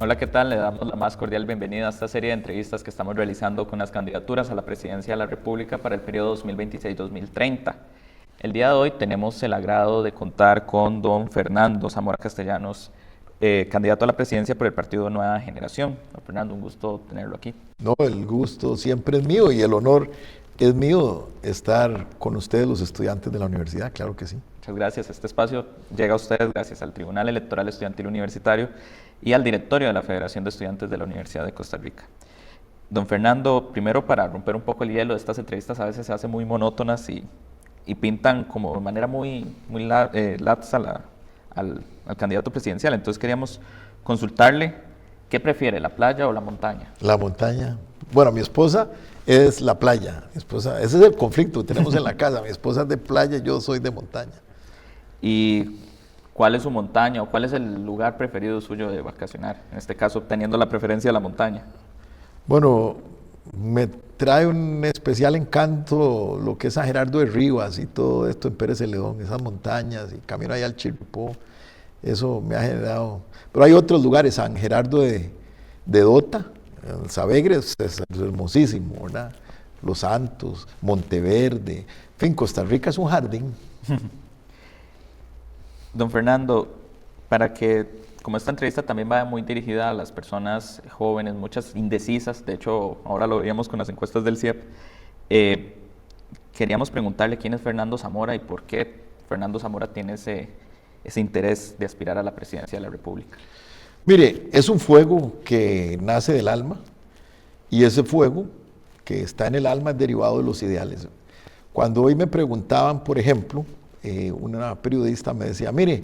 Hola, ¿qué tal? Le damos la más cordial bienvenida a esta serie de entrevistas que estamos realizando con las candidaturas a la presidencia de la República para el periodo 2026-2030. El día de hoy tenemos el agrado de contar con don Fernando Zamora Castellanos, candidato a la presidencia por el partido Nueva Generación. Don Fernando, un gusto tenerlo aquí. No, el gusto siempre es mío y el honor es mío estar con ustedes, los estudiantes de la universidad, claro que sí. Muchas gracias. Este espacio llega a ustedes gracias al Tribunal Electoral Estudiantil Universitario y al directorio de la Federación de Estudiantes de la Universidad de Costa Rica. Don Fernando, primero para romper un poco el hielo, estas entrevistas a veces se hacen muy monótonas y pintan como de manera muy laxa al candidato presidencial. Entonces queríamos consultarle qué prefiere, la playa o la montaña. La montaña. Bueno, mi esposa es la playa. Mi esposa, ese es el conflicto que tenemos en la casa. Mi esposa es de playa, yo soy de montaña. ¿Y cuál es su montaña o cuál es el lugar preferido suyo de vacacionar? En este caso, teniendo la preferencia de la montaña. Bueno, me trae un especial encanto lo que es San Gerardo de Rivas y todo esto en Pérez Celedón, esas montañas y camino allá al Chirripó. Eso me ha generado. Pero hay otros lugares, San Gerardo de Dota, el Savegre es hermosísimo, ¿verdad? Los Santos, Monteverde, en fin, Costa Rica es un jardín. Don Fernando, para que, como esta entrevista también va muy dirigida a las personas jóvenes, muchas indecisas, de hecho ahora lo veíamos con las encuestas del CIEP, queríamos preguntarle quién es Fernando Zamora y por qué Fernando Zamora tiene ese interés de aspirar a la presidencia de la República. Mire, es un fuego que nace del alma y ese fuego que está en el alma es derivado de los ideales. Cuando hoy me preguntaban, por ejemplo, una periodista me decía, mire,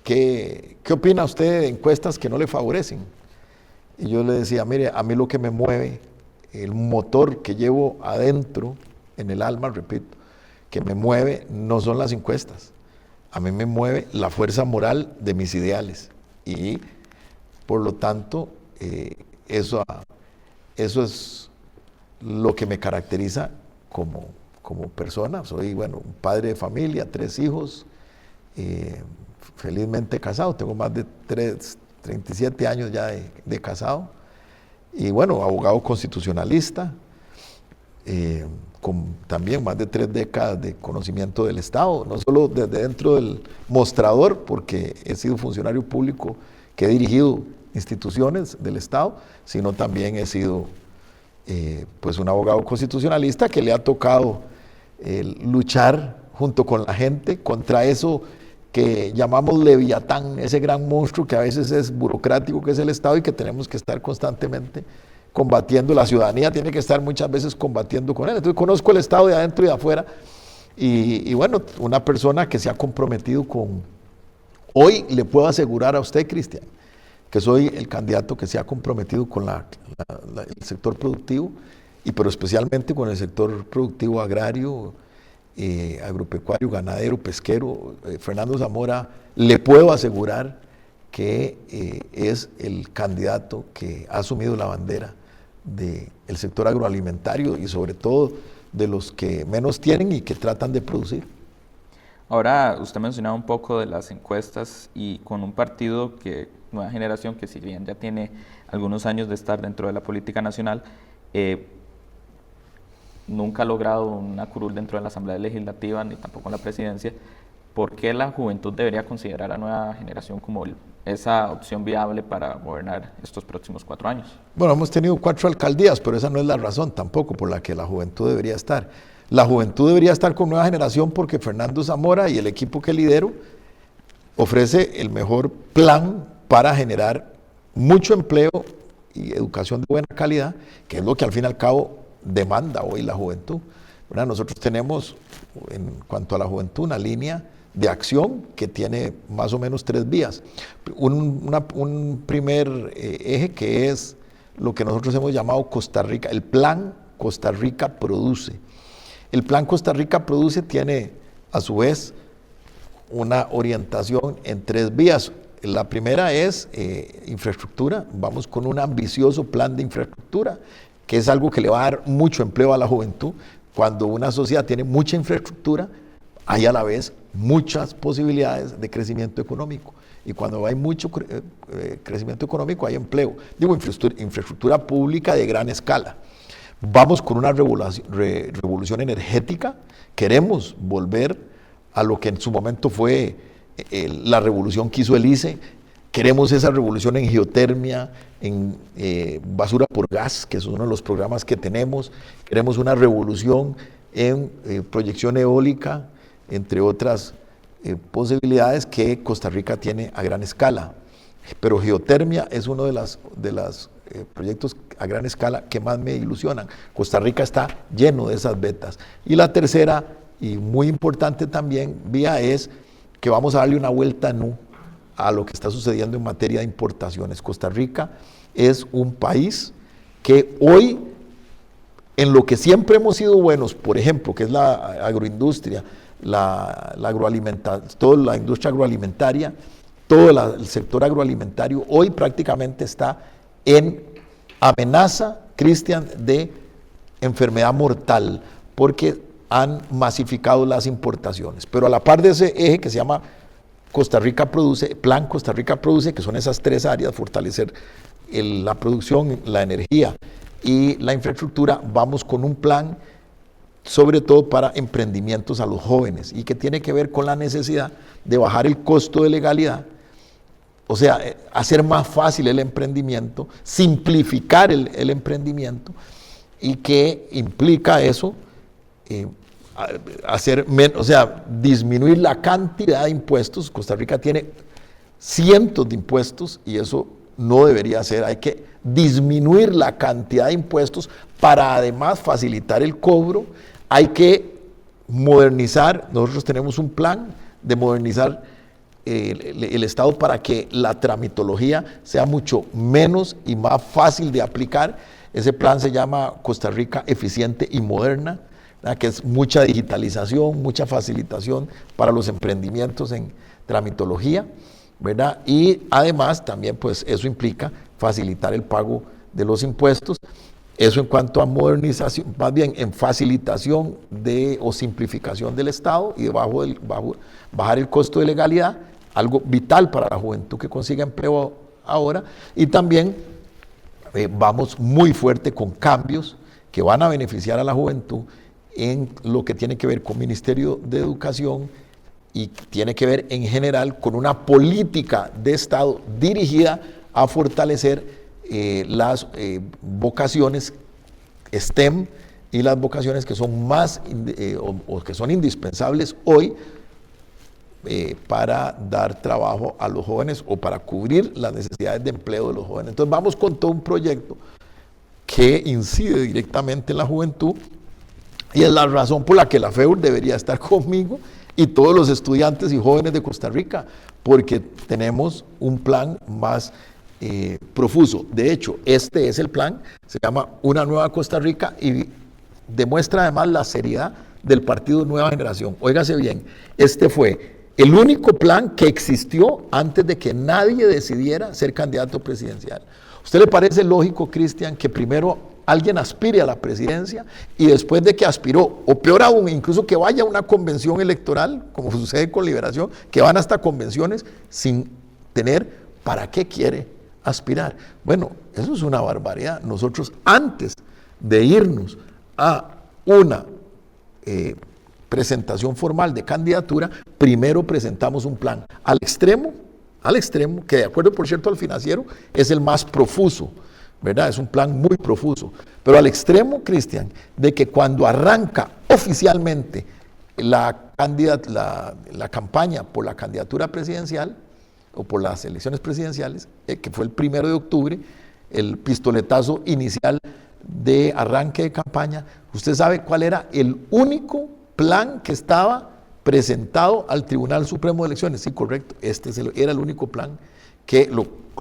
¿qué opina usted de encuestas que no le favorecen? Y yo le decía, mire, a mí lo que me mueve, el motor que llevo adentro, en el alma, repito, que me mueve no son las encuestas. A mí me mueve la fuerza moral de mis ideales y por lo tanto eso es lo que me caracteriza como persona. Soy, bueno, un padre de familia, 3 hijos, felizmente casado, tengo más de 37 años ya de casado y bueno, abogado constitucionalista, con también más de 3 décadas de conocimiento del Estado, no solo desde dentro del mostrador, porque he sido funcionario público que he dirigido instituciones del Estado, sino también he sido pues un abogado constitucionalista que le ha tocado luchar junto con la gente contra eso que llamamos Leviatán, ese gran monstruo que a veces es burocrático, que es el Estado y que tenemos que estar constantemente combatiendo. La ciudadanía tiene que estar muchas veces combatiendo con él. Entonces conozco el Estado de adentro y de afuera y bueno, una persona que se ha comprometido con... Hoy le puedo asegurar a usted, Cristian, que soy el candidato que se ha comprometido con el sector productivo, pero especialmente con el sector productivo agrario, agropecuario, ganadero, pesquero. Fernando Zamora, le puedo asegurar que es el candidato que ha asumido la bandera del sector agroalimentario y sobre todo de los que menos tienen y que tratan de producir. Ahora, usted mencionaba un poco de las encuestas y con un partido que, Nueva Generación, que si bien ya tiene algunos años de estar dentro de la política nacional, nunca ha logrado una curul dentro de la Asamblea Legislativa ni tampoco en la presidencia. ¿Por qué la juventud debería considerar a Nueva Generación como esa opción viable para gobernar estos próximos 4 años? Bueno, hemos tenido 4 alcaldías, pero esa no es la razón tampoco por la que la juventud debería estar. La juventud debería estar con Nueva Generación porque Fernando Zamora y el equipo que lidero ofrece el mejor plan para generar mucho empleo y educación de buena calidad, que es lo que al fin y al cabo demanda hoy la juventud, ¿verdad? Nosotros tenemos, en cuanto a la juventud, una línea de acción que tiene más o menos 3 vías. Un primer eje que es lo que nosotros hemos llamado Costa Rica, el plan Costa Rica Produce. El plan Costa Rica Produce tiene a su vez una orientación en 3 vías. La primera es infraestructura. Vamos con un ambicioso plan de infraestructura, que es algo que le va a dar mucho empleo a la juventud. Cuando una sociedad tiene mucha infraestructura, hay a la vez muchas posibilidades de crecimiento económico. Y cuando hay mucho crecimiento económico, hay empleo. Digo, infraestructura pública de gran escala. Vamos con una revolución energética. Queremos volver a lo que en su momento fue la revolución que hizo el ICE. Queremos esa revolución en geotermia, en basura por gas, que es uno de los programas que tenemos. Queremos una revolución en proyección eólica, entre otras posibilidades que Costa Rica tiene a gran escala. Pero geotermia es uno de los proyectos a gran escala que más me ilusionan. Costa Rica está lleno de esas vetas. Y la tercera, y muy importante también, vía es que vamos a darle una vuelta a lo que está sucediendo en materia de importaciones. Costa Rica es un país que hoy, en lo que siempre hemos sido buenos, por ejemplo, que es la agroindustria, la toda la industria agroalimentaria, todo el sector agroalimentario, hoy prácticamente está en amenaza, Cristian, de enfermedad mortal, porque han masificado las importaciones. Pero a la par de ese eje que se llama Costa Rica Produce, Plan Costa Rica Produce, que son esas tres áreas, fortalecer la producción, la energía y la infraestructura, vamos con un plan sobre todo para emprendimientos a los jóvenes y que tiene que ver con la necesidad de bajar el costo de legalidad, o sea, hacer más fácil el emprendimiento, simplificar el emprendimiento, y que implica eso, disminuir la cantidad de impuestos. Costa Rica tiene cientos de impuestos y eso no debería ser. Hay que disminuir la cantidad de impuestos para además facilitar el cobro. Hay que modernizar. Nosotros tenemos un plan de modernizar el Estado para que la tramitología sea mucho menos y más fácil de aplicar. Ese plan se llama Costa Rica Eficiente y Moderna, ¿verdad? Que es mucha digitalización, mucha facilitación para los emprendimientos en tramitología, ¿verdad? Y además también pues eso implica facilitar el pago de los impuestos. Eso en cuanto a modernización, más bien en facilitación o simplificación del Estado y bajar el costo de legalidad, algo vital para la juventud que consiga empleo ahora. Y también vamos muy fuerte con cambios que van a beneficiar a la juventud en lo que tiene que ver con Ministerio de Educación y tiene que ver en general con una política de Estado dirigida a fortalecer las vocaciones STEM y las vocaciones que son más o que son indispensables hoy para dar trabajo a los jóvenes o para cubrir las necesidades de empleo de los jóvenes. Entonces vamos con todo un proyecto que incide directamente en la juventud y es la razón por la que la FEUR debería estar conmigo y todos los estudiantes y jóvenes de Costa Rica, porque tenemos un plan más profuso. De hecho, este es el plan, se llama Una Nueva Costa Rica y demuestra además la seriedad del partido Nueva Generación. Óigase bien, este fue el único plan que existió antes de que nadie decidiera ser candidato presidencial. ¿Usted le parece lógico, Cristian, que primero alguien aspire a la presidencia y después de que aspiró, o peor aún, incluso que vaya a una convención electoral, como sucede con Liberación, que van hasta convenciones sin tener para qué quiere aspirar? Bueno, eso es una barbaridad. Nosotros, antes de irnos a una presentación formal de candidatura, primero presentamos un plan al extremo, que de acuerdo, por cierto, al financiero, es el más profuso, ¿verdad? Es un plan muy profuso, pero al extremo, Cristian, de que cuando arranca oficialmente la campaña por la candidatura presidencial, o por las elecciones presidenciales, que fue el 1 de octubre, el pistoletazo inicial de arranque de campaña, usted sabe cuál era el único plan que estaba presentado al Tribunal Supremo de Elecciones. Sí, correcto, era el único plan,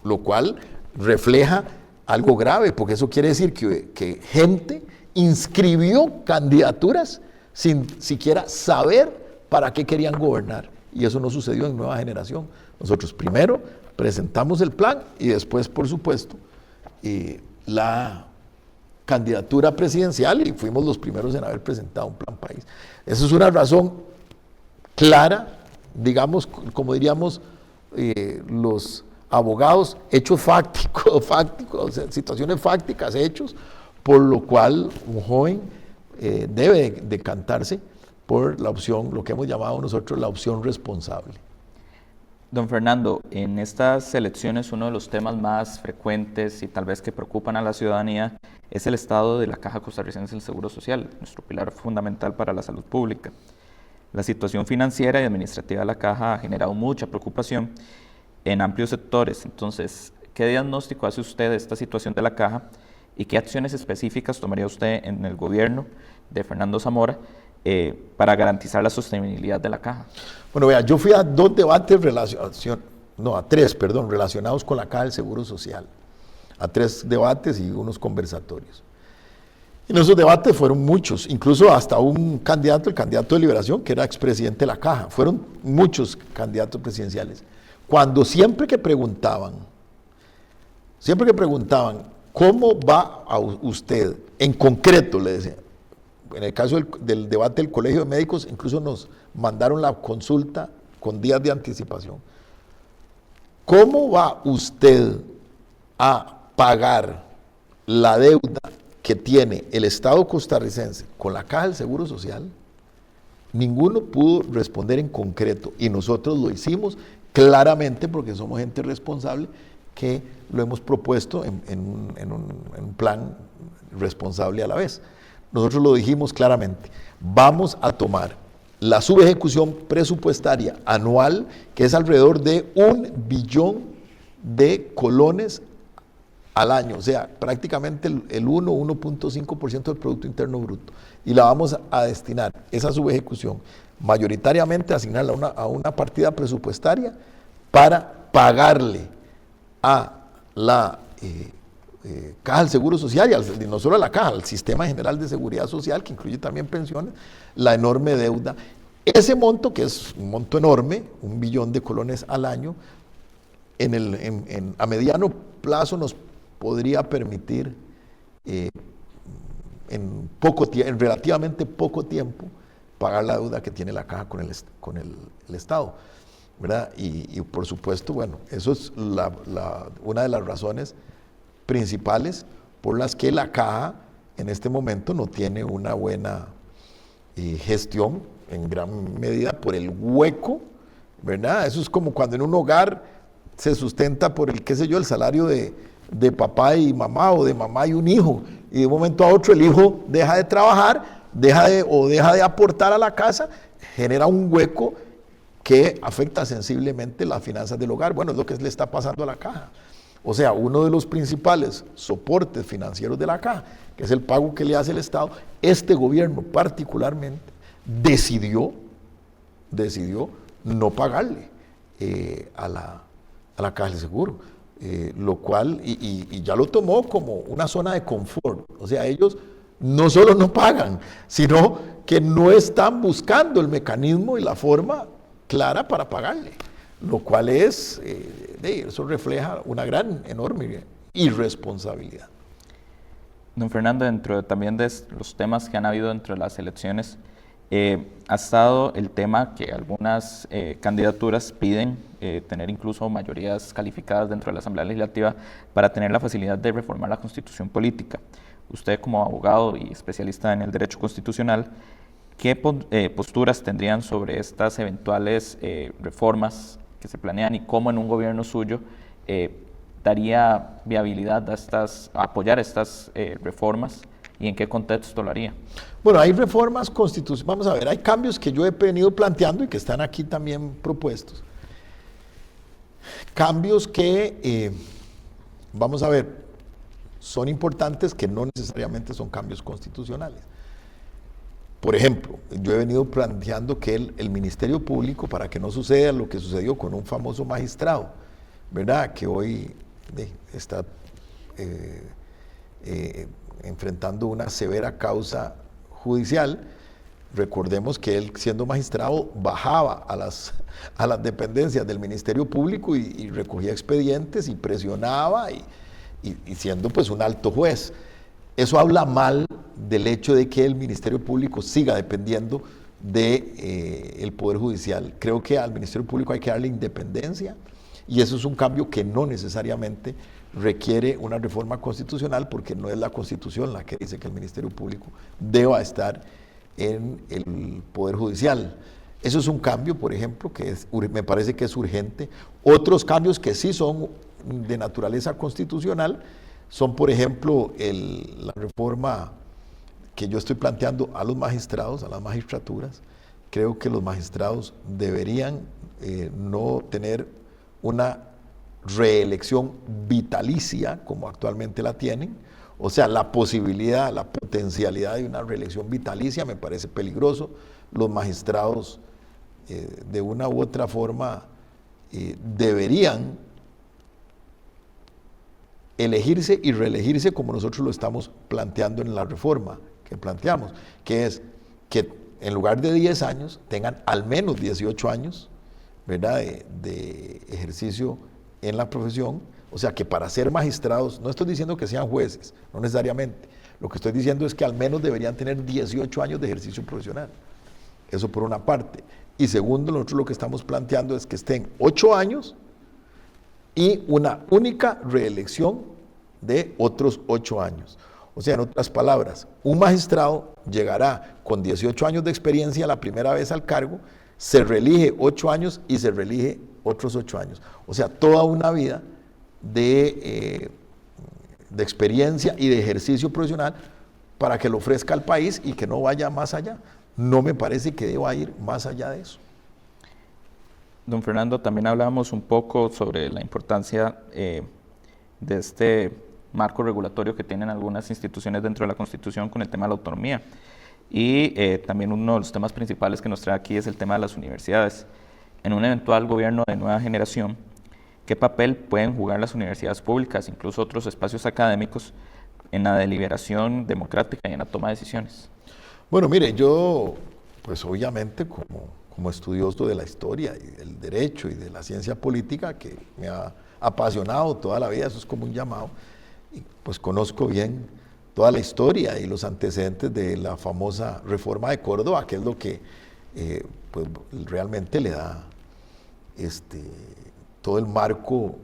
lo cual refleja algo grave, porque eso quiere decir que gente inscribió candidaturas sin siquiera saber para qué querían gobernar, y eso no sucedió en Nueva Generación. Nosotros primero presentamos el plan y después, por supuesto, la candidatura presidencial, y fuimos los primeros en haber presentado un plan país. Esa es una razón clara, digamos, como diríamos, los abogados, hechos fácticos, o sea, situaciones fácticas, hechos, por lo cual un joven debe decantarse por la opción, lo que hemos llamado nosotros la opción responsable. Don Fernando, en estas elecciones uno de los temas más frecuentes y tal vez que preocupan a la ciudadanía es el estado de la Caja Costarricense del Seguro Social, nuestro pilar fundamental para la salud pública. La situación financiera y administrativa de la Caja ha generado mucha preocupación en amplios sectores. Entonces, ¿qué diagnóstico hace usted de esta situación de la Caja y qué acciones específicas tomaría usted en el gobierno de Fernando Zamora para garantizar la sostenibilidad de la Caja? Bueno, vea, yo fui a dos debates relacionados con la Caja del Seguro Social, a 3 debates y unos conversatorios. En esos debates fueron muchos, incluso hasta un candidato, el candidato de Liberación, que era expresidente de la Caja. Fueron muchos candidatos presidenciales. Cuando siempre que preguntaban, ¿cómo va a usted, en concreto, le decía, en el caso del debate del Colegio de Médicos, incluso nos mandaron la consulta con días de anticipación. ¿Cómo va usted a pagar la deuda que tiene el Estado costarricense con la Caja del Seguro Social? Ninguno pudo responder en concreto y nosotros lo hicimos claramente porque somos gente responsable que lo hemos propuesto en un plan responsable a la vez. Nosotros lo dijimos claramente, vamos a tomar la subejecución presupuestaria anual, que es alrededor de 1 billón de colones al año, o sea, prácticamente el 1.5% del Producto Interno Bruto, y la vamos a destinar, esa subejecución, mayoritariamente a asignarla a una partida presupuestaria para pagarle a la Caja del Seguro Social, y no solo a la Caja, al Sistema General de Seguridad Social, que incluye también pensiones, la enorme deuda. Ese monto, que es un monto enorme, 1 billón de colones al año, a mediano plazo nos podría permitir en relativamente poco tiempo pagar la deuda que tiene la Caja con el Estado, ¿verdad? Y por supuesto, bueno, eso es una de las razones principales por las que la Caja en este momento no tiene una buena gestión, en gran medida por el hueco, ¿verdad? Eso es como cuando en un hogar se sustenta por el salario de papá y mamá, o de mamá y un hijo, y de un momento a otro el hijo deja de trabajar, deja de aportar a la casa, genera un hueco que afecta sensiblemente las finanzas del hogar. Bueno, es lo que le está pasando a la Caja. O sea, uno de los principales soportes financieros de la Caja, que es el pago que le hace el Estado, este gobierno particularmente decidió no pagarle a la Caja del Seguro, lo cual, y ya lo tomó como una zona de confort. O sea, ellos no solo no pagan, sino que no están buscando el mecanismo y la forma clara para pagarle, lo cual eso refleja una enorme irresponsabilidad. Don Fernando, dentro también de los temas que han habido dentro de las elecciones, ha estado el tema que algunas candidaturas piden tener incluso mayorías calificadas dentro de la Asamblea Legislativa para tener la facilidad de reformar la Constitución política. Usted, como abogado y especialista en el derecho constitucional, ¿qué posturas tendrían sobre estas eventuales reformas que se planean y cómo en un gobierno suyo daría viabilidad a apoyar estas reformas y en qué contexto lo haría? Bueno, hay reformas constitucionales, vamos a ver, hay cambios que yo he venido planteando y que están aquí también propuestos. Cambios que, vamos a ver, son importantes, que no necesariamente son cambios constitucionales. Por ejemplo, yo he venido planteando que el Ministerio Público, para que no suceda lo que sucedió con un famoso magistrado, ¿verdad?, que hoy está enfrentando una severa causa judicial. Recordemos que él, siendo magistrado, bajaba a las dependencias del Ministerio Público y recogía expedientes y presionaba y siendo pues un alto juez. Eso habla mal del hecho de que el Ministerio Público siga dependiendo del Poder Judicial. Creo que al Ministerio Público hay que darle independencia, Y eso es un cambio que no necesariamente requiere una reforma constitucional, porque no es la Constitución la que dice que el Ministerio Público deba estar en el Poder Judicial. Eso es un cambio, por ejemplo, que me parece que es urgente. Otros cambios que sí son de naturaleza constitucional son, por ejemplo, la reforma que yo estoy planteando a los magistrados, a las magistraturas. Creo que los magistrados deberían no tener una reelección vitalicia como actualmente la tienen. O sea, la posibilidad, la potencialidad de una reelección vitalicia me parece peligroso. Los magistrados de una u otra forma deberían elegirse y reelegirse como nosotros lo estamos planteando en la reforma que planteamos, que es que en lugar de 10 años tengan al menos 18 años, ¿verdad?, de ejercicio en la profesión. O sea, que para ser magistrados, no estoy diciendo que sean jueces, no necesariamente, lo que estoy diciendo es que al menos deberían tener 18 años de ejercicio profesional. Eso por una parte. Y segundo, nosotros lo que estamos planteando es que estén 8 años y una única reelección de otros 8 años. O sea, en otras palabras, un magistrado llegará con 18 años de experiencia la primera vez al cargo, se reelige 8 años y se reelige otros 8 años. O sea, toda una vida de experiencia y de ejercicio profesional para que lo ofrezca al país y que no vaya más allá. No me parece que deba ir más allá de eso. Don Fernando, también hablábamos un poco sobre la importancia de este marco regulatorio que tienen algunas instituciones dentro de la Constitución con el tema de la autonomía. Y también uno de los temas principales que nos trae aquí es el tema de las universidades. En un eventual gobierno de nueva generación, ¿qué papel pueden jugar las universidades públicas, incluso otros espacios académicos, en la deliberación democrática y en la toma de decisiones? Bueno, mire, yo, pues obviamente como estudioso de la historia y del derecho y de la ciencia política, que me ha apasionado toda la vida, eso es como un llamado, y pues conozco bien toda la historia y los antecedentes de la famosa reforma de Córdoba, que es lo que pues realmente le da todo el marco,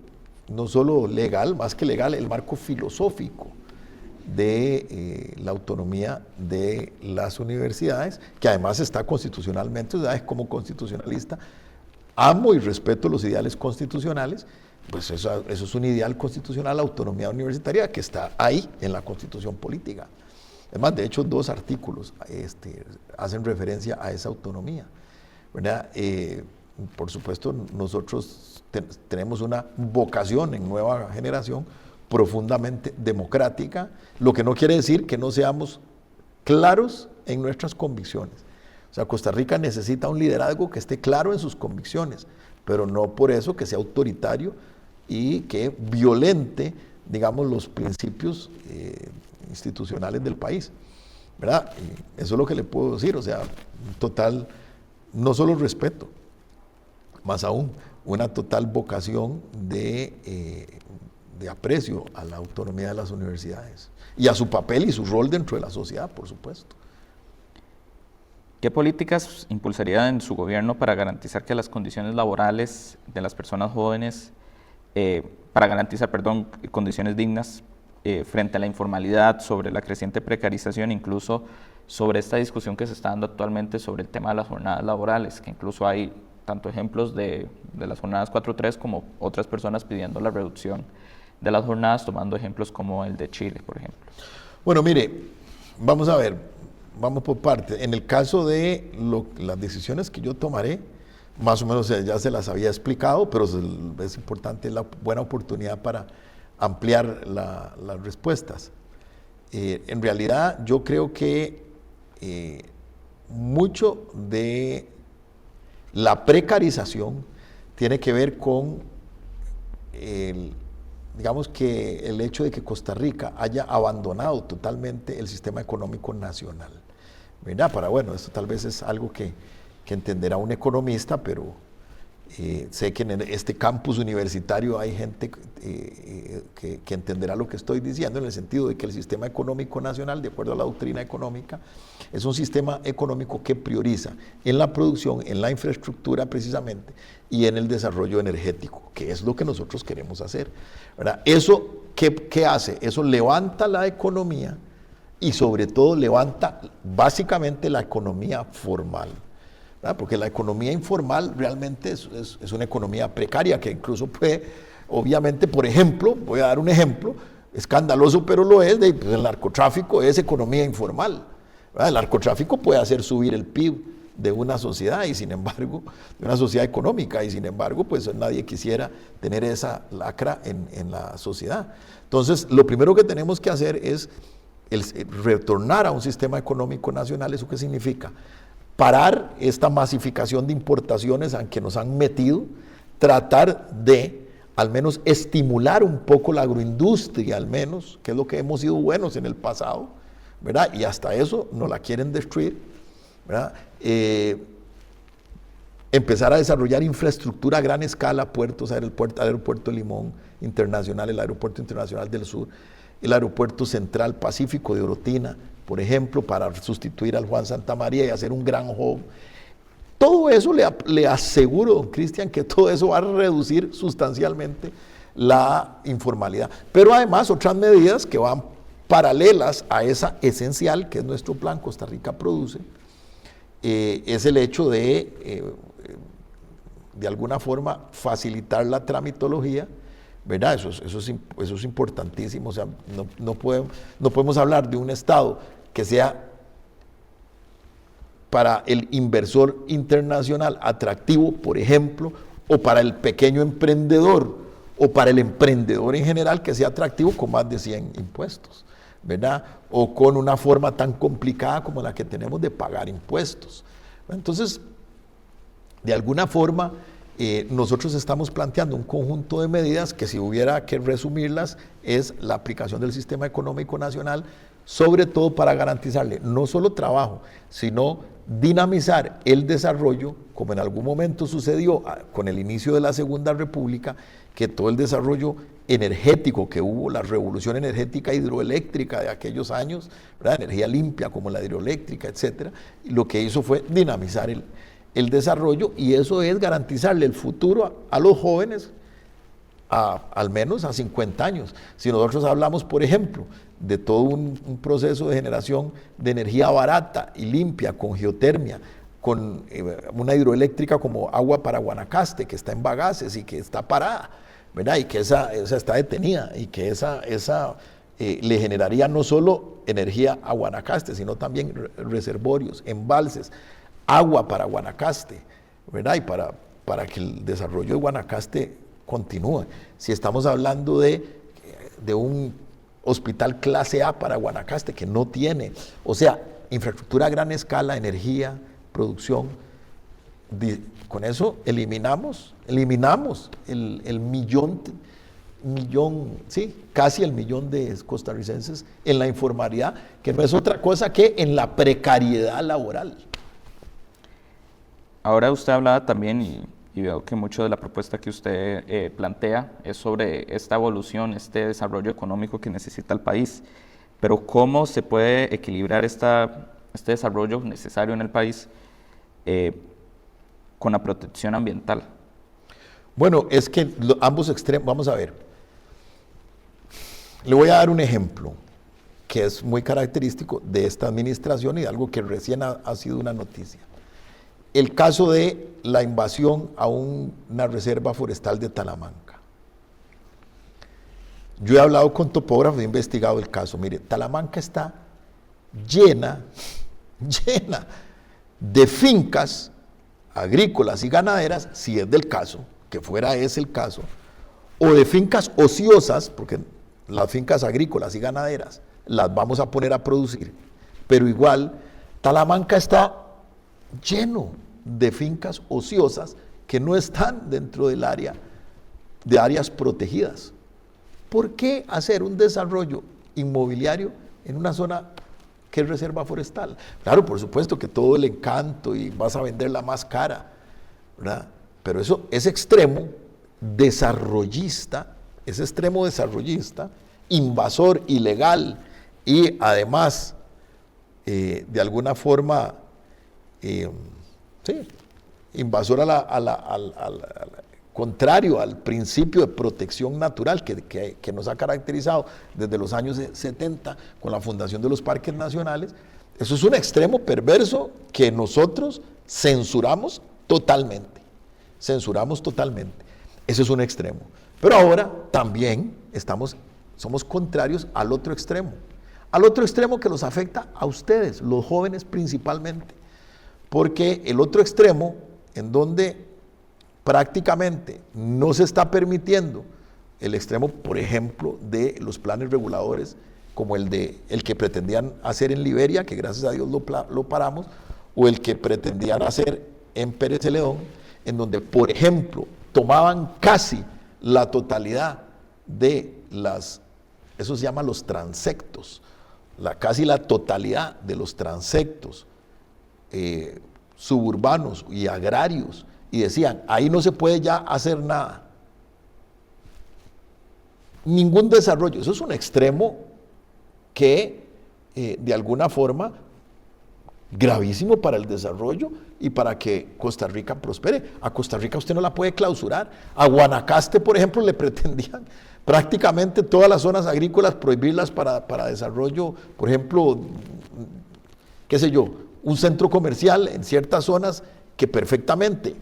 no solo legal, más que legal, el marco filosófico de la autonomía de las universidades, que además está constitucionalmente. O sea, como constitucionalista amo y respeto los ideales constitucionales, pues eso es un ideal constitucional, la autonomía universitaria, que está ahí en la Constitución política. Además, de hecho, 2 artículos hacen referencia a esa autonomía, ¿verdad? Por supuesto, nosotros tenemos una vocación en nueva generación profundamente democrática, lo que no quiere decir que no seamos claros en nuestras convicciones. O sea, Costa Rica necesita un liderazgo que esté claro en sus convicciones, pero no por eso que sea autoritario y que violente, digamos, los principios institucionales del país, ¿verdad? Y eso es lo que le puedo decir. O sea, total, no solo respeto, más aún, una total vocación de aprecio a la autonomía de las universidades y a su papel y su rol dentro de la sociedad, por supuesto. ¿Qué políticas impulsaría en su gobierno para garantizar que las condiciones laborales de las personas jóvenes, para garantizar, condiciones dignas frente a la informalidad, sobre la creciente precarización, incluso sobre esta discusión que se está dando actualmente sobre el tema de las jornadas laborales, que incluso hay tanto ejemplos de las jornadas 4-3 como otras personas pidiendo la reducción de las jornadas, tomando ejemplos como el de Chile, por ejemplo? Bueno, mire, vamos a ver, vamos por parte. En el caso de las decisiones que yo tomaré, más o menos ya se las había explicado, pero es importante, la buena oportunidad para ampliar las respuestas. En realidad, yo creo que mucho de la precarización tiene que ver con digamos que el hecho de que Costa Rica haya abandonado totalmente el sistema económico nacional, ¿verdad? Bueno, esto tal vez es algo que entenderá un economista, pero Sé que en este campus universitario hay gente que entenderá lo que estoy diciendo, en el sentido de que el sistema económico nacional, de acuerdo a la doctrina económica, es un sistema económico que prioriza en la producción, en la infraestructura precisamente, y en el desarrollo energético, que es lo que nosotros queremos hacer, ¿verdad? ¿Eso qué hace? Eso levanta la economía y sobre todo levanta básicamente la economía formal. Porque la economía informal realmente es una economía precaria que incluso puede, obviamente, por ejemplo, voy a dar un ejemplo, escandaloso pero lo es, pues el narcotráfico es economía informal, ¿verdad? El narcotráfico puede hacer subir el PIB de una sociedad y sin embargo, de una sociedad económica y sin embargo, pues nadie quisiera tener esa lacra en la sociedad. Entonces, lo primero que tenemos que hacer es retornar a un sistema económico nacional. ¿Eso qué significa? Parar esta masificación de importaciones a que nos han metido, tratar de al menos estimular un poco la agroindustria, al menos, que es lo que hemos sido buenos en el pasado, ¿verdad? Y hasta eso nos la quieren destruir, ¿verdad? Empezar a desarrollar infraestructura a gran escala, puertos, el aeropuerto de Limón Internacional, el aeropuerto internacional del sur, el aeropuerto central Pacífico de Orotina, por ejemplo, para sustituir al Juan Santamaría y hacer un gran hub. Todo eso le aseguro, don Cristian, que todo eso va a reducir sustancialmente la informalidad. Pero además otras medidas que van paralelas a esa esencial, que es nuestro plan Costa Rica Produce, es el hecho de alguna forma facilitar la tramitología, ¿verdad? Eso es importantísimo. O sea, no podemos hablar de un Estado que sea para el inversor internacional atractivo, por ejemplo, o para el pequeño emprendedor, o para el emprendedor en general que sea atractivo con más de 100 impuestos, ¿verdad? O con una forma tan complicada como la que tenemos de pagar impuestos. Entonces, de alguna forma, nosotros estamos planteando un conjunto de medidas que, si hubiera que resumirlas, es la aplicación del sistema económico nacional, sobre todo para garantizarle no solo trabajo, sino dinamizar el desarrollo, como en algún momento sucedió con el inicio de la Segunda República, que todo el desarrollo energético que hubo, la revolución energética hidroeléctrica de aquellos años, ¿verdad? Energía limpia como la hidroeléctrica, etcétera, lo que hizo fue dinamizar el desarrollo, y eso es garantizarle el futuro a los jóvenes al menos a 50 años. Si nosotros hablamos, por ejemplo, de todo un proceso de generación de energía barata y limpia, con geotermia, con una hidroeléctrica como Agua para Guanacaste, que está en Bagaces y que está parada, ¿verdad? Y que esa está detenida, y que esa le generaría no solo energía a Guanacaste, sino también reservorios, embalses, agua para Guanacaste, ¿verdad? Y para que el desarrollo de Guanacaste continúe. Si estamos hablando de un hospital clase A para Guanacaste, que no tiene, o sea, infraestructura a gran escala, energía, producción, con eso eliminamos el millón, sí, casi el millón de costarricenses en la informalidad, que no es otra cosa que en la precariedad laboral. Ahora usted hablaba también, y veo que mucho de la propuesta que usted plantea es sobre esta evolución, este desarrollo económico que necesita el país. Pero ¿cómo se puede equilibrar este desarrollo necesario en el país con la protección ambiental? Bueno, es que ambos extremos, vamos a ver. Le voy a dar un ejemplo que es muy característico de esta administración y de algo que recién ha sido una noticia. El caso de la invasión a una reserva forestal de Talamanca. Yo he hablado con topógrafos, he investigado el caso. Mire, Talamanca está llena de fincas agrícolas y ganaderas, si es del caso, que fuera ese el caso, o de fincas ociosas, porque las fincas agrícolas y ganaderas las vamos a poner a producir, pero igual Talamanca está lleno de fincas ociosas que no están dentro del área de áreas protegidas. ¿Por qué hacer un desarrollo inmobiliario en una zona que es reserva forestal? Claro, por supuesto que todo el encanto y vas a venderla más cara, ¿verdad? Pero eso, ese extremo desarrollista, invasor, ilegal y además, de alguna forma, sí, invasor contrario al principio de protección natural que nos ha caracterizado desde los años 70 con la fundación de los parques nacionales. Eso es un extremo perverso que nosotros censuramos totalmente. Ese es un extremo. Pero ahora también somos contrarios al otro extremo que los afecta a ustedes, los jóvenes principalmente. Porque el otro extremo, en donde prácticamente no se está permitiendo el extremo, por ejemplo, de los planes reguladores, como el que pretendían hacer en Liberia, que gracias a Dios lo paramos, o el que pretendían hacer en Pérez Celedón, en donde, por ejemplo, tomaban casi la totalidad de eso se llama los transectos, casi la totalidad de los transectos suburbanos y agrarios, y decían, ahí no se puede ya hacer nada, ningún desarrollo. Eso es un extremo que de alguna forma gravísimo para el desarrollo y para que Costa Rica prospere. A Costa Rica usted no la puede clausurar. A Guanacaste, por ejemplo, le pretendían prácticamente todas las zonas agrícolas prohibirlas para desarrollo, por ejemplo, qué sé yo, un centro comercial en ciertas zonas que perfectamente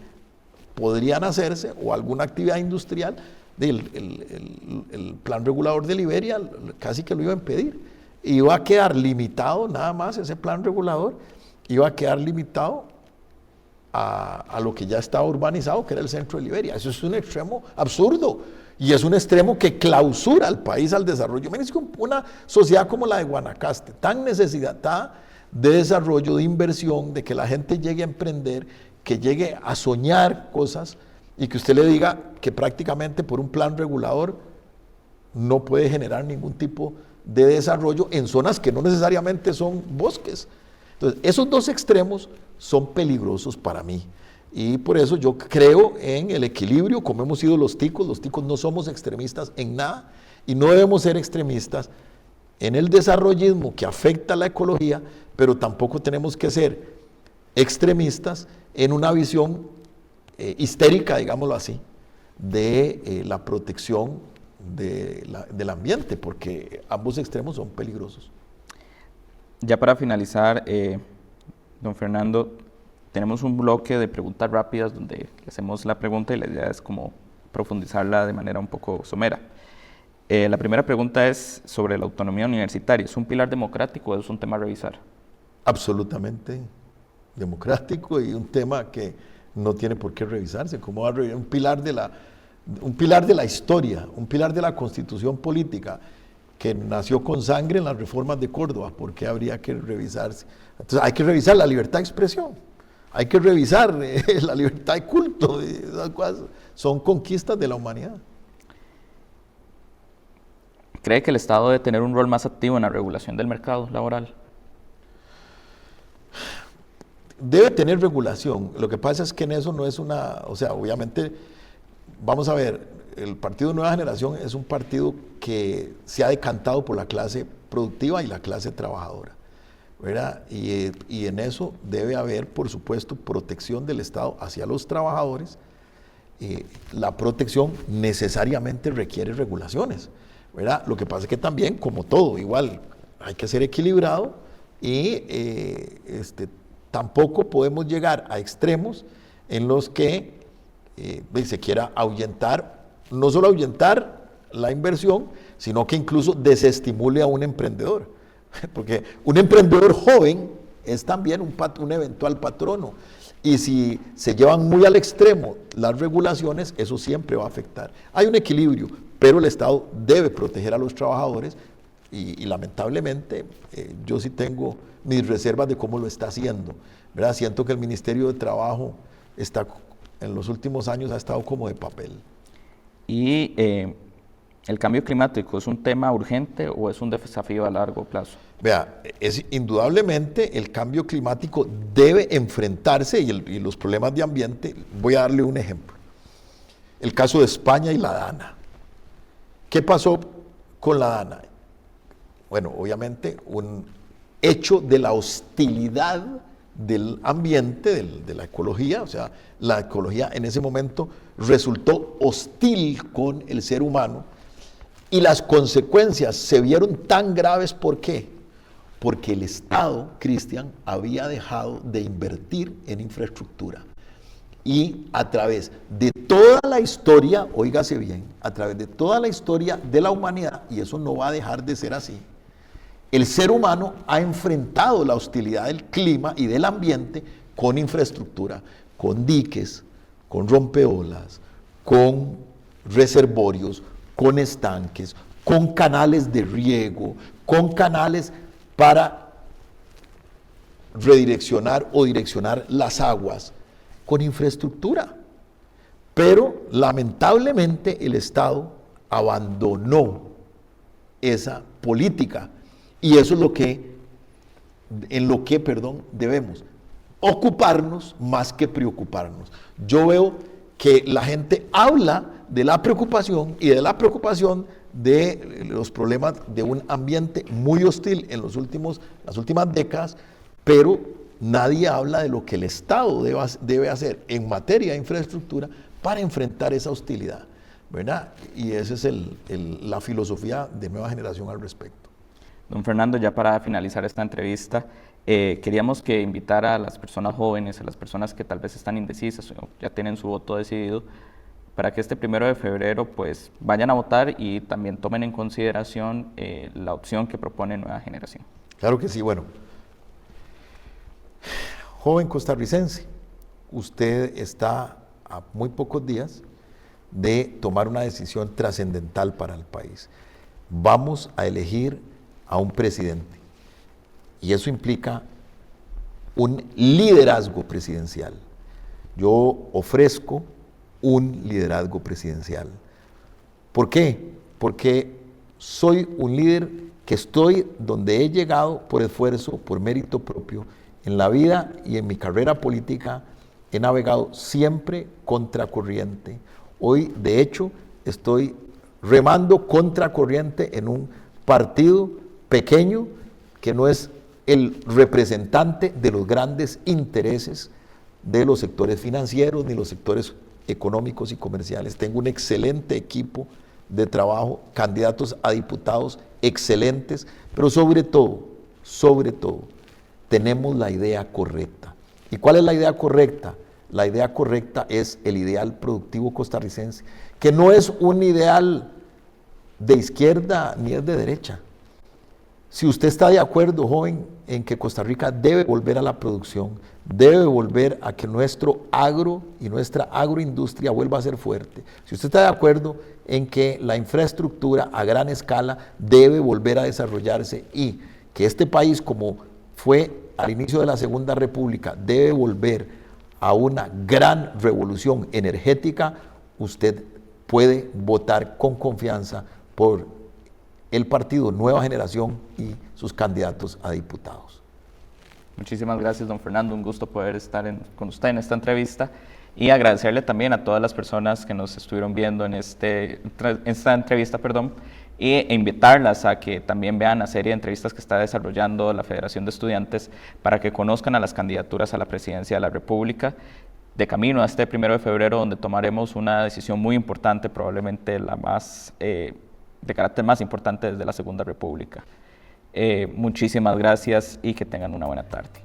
podrían hacerse, o alguna actividad industrial. El plan regulador de Liberia casi que lo iba a impedir. Iba a quedar limitado, nada más, ese plan regulador iba a quedar limitado a lo que ya estaba urbanizado, que era el centro de Liberia. Eso es un extremo absurdo, y es un extremo que clausura al país al desarrollo. Imagínense una sociedad como la de Guanacaste, tan necesitada de desarrollo, de inversión, de que la gente llegue a emprender, que llegue a soñar cosas, y que usted le diga que prácticamente por un plan regulador no puede generar ningún tipo de desarrollo en zonas que no necesariamente son bosques. Entonces, esos dos extremos son peligrosos para mí, y por eso yo creo en el equilibrio, como hemos sido los ticos no somos extremistas en nada, y no debemos ser extremistas en el desarrollismo que afecta a la ecología, pero tampoco tenemos que ser extremistas en una visión histérica, digámoslo así, de la protección del ambiente, porque ambos extremos son peligrosos. Ya para finalizar, don Fernando, tenemos un bloque de preguntas rápidas donde le hacemos la pregunta y la idea es como profundizarla de manera un poco somera. La primera pregunta es sobre la autonomía universitaria. ¿Es un pilar democrático o es un tema a revisar? Absolutamente democrático, y un tema que no tiene por qué revisarse. ¿Cómo va a revisar? Un pilar de la historia, un pilar de la constitución política que nació con sangre en las reformas de Córdoba. ¿Por qué habría que revisarse? Entonces hay que revisar la libertad de expresión, hay que revisar la libertad de culto. Esas cosas son conquistas de la humanidad. ¿Cree que el Estado debe tener un rol más activo en la regulación del mercado laboral? Debe tener regulación. Lo que pasa es que en eso no es obviamente, vamos a ver, el Partido Nueva Generación es un partido que se ha decantado por la clase productiva y la clase trabajadora, ¿verdad? Y en eso debe haber, por supuesto, protección del Estado hacia los trabajadores. La protección necesariamente requiere regulaciones, ¿verdad? Lo que pasa es que también, como todo, igual, hay que ser equilibrado, y tampoco podemos llegar a extremos en los que se quiera ahuyentar, no solo ahuyentar la inversión, sino que incluso desestimule a un emprendedor. Porque un emprendedor joven es también un eventual patrono. Y si se llevan muy al extremo las regulaciones, eso siempre va a afectar. Hay un equilibrio, pero el Estado debe proteger a los trabajadores, y lamentablemente yo sí tengo mis reservas de cómo lo está haciendo, ¿verdad? Siento que el Ministerio de Trabajo en los últimos años ha estado como de papel. ¿Y el cambio climático es un tema urgente o es un desafío a largo plazo? Vea, indudablemente el cambio climático debe enfrentarse, y los problemas de ambiente. Voy a darle un ejemplo. el caso de España y la DANA. ¿Qué pasó con la DANA? Bueno, obviamente un hecho de la hostilidad del ambiente, de la ecología, o sea, la ecología en ese momento resultó hostil con el ser humano y las consecuencias se vieron tan graves. ¿Por qué? Porque el Estado, Cristian, había dejado de invertir en infraestructura. Y a través de toda la historia, óigase bien, a través de toda la historia de la humanidad, y eso no va a dejar de ser así, el ser humano ha enfrentado la hostilidad del clima y del ambiente con infraestructura, con diques, con rompeolas, con reservorios, con estanques, con canales de riego, con canales para redireccionar o direccionar las aguas, con infraestructura. Pero lamentablemente el Estado abandonó esa política y eso es en lo que debemos ocuparnos más que preocuparnos. Yo veo que la gente habla de la preocupación y de la preocupación de los problemas de un ambiente muy hostil en las últimas décadas, pero nadie habla de lo que el Estado debe hacer en materia de infraestructura para enfrentar esa hostilidad, ¿verdad? Y esa es la filosofía de Nueva Generación al respecto. Don Fernando, ya para finalizar esta entrevista, queríamos que invitara a las personas jóvenes, a las personas que tal vez están indecisas o ya tienen su voto decidido, para que este 1 de febrero pues vayan a votar y también tomen en consideración la opción que propone Nueva Generación. Claro que sí. Bueno, joven costarricense, usted está a muy pocos días de tomar una decisión trascendental para el país. Vamos a elegir a un presidente y eso implica un liderazgo presidencial. Yo ofrezco un liderazgo presidencial. ¿Por qué? Porque soy un líder que estoy donde he llegado por esfuerzo, por mérito propio. En la vida y en mi carrera política he navegado siempre contracorriente. Hoy, de hecho, estoy remando contracorriente en un partido pequeño que no es el representante de los grandes intereses de los sectores financieros ni los sectores económicos y comerciales. Tengo un excelente equipo de trabajo, candidatos a diputados excelentes, pero sobre todo, tenemos la idea correcta. ¿Y cuál es la idea correcta? La idea correcta es el ideal productivo costarricense, que no es un ideal de izquierda ni es de derecha. Si usted está de acuerdo, joven, en que Costa Rica debe volver a la producción, debe volver a que nuestro agro y nuestra agroindustria vuelva a ser fuerte. Si usted está de acuerdo en que la infraestructura a gran escala debe volver a desarrollarse y que este país, como fue al inicio de la Segunda República, debe volver a una gran revolución energética, usted puede votar con confianza por el partido Nueva Generación y sus candidatos a diputados. Muchísimas gracias, don Fernando. Un gusto poder estar con usted en esta entrevista y agradecerle también a todas las personas que nos estuvieron viendo en esta entrevista, e invitarlas a que también vean la serie de entrevistas que está desarrollando la Federación de Estudiantes para que conozcan a las candidaturas a la presidencia de la República de camino a este 1 de febrero, donde tomaremos una decisión muy importante, probablemente la más de carácter más importante desde la Segunda República. Muchísimas gracias y que tengan una buena tarde.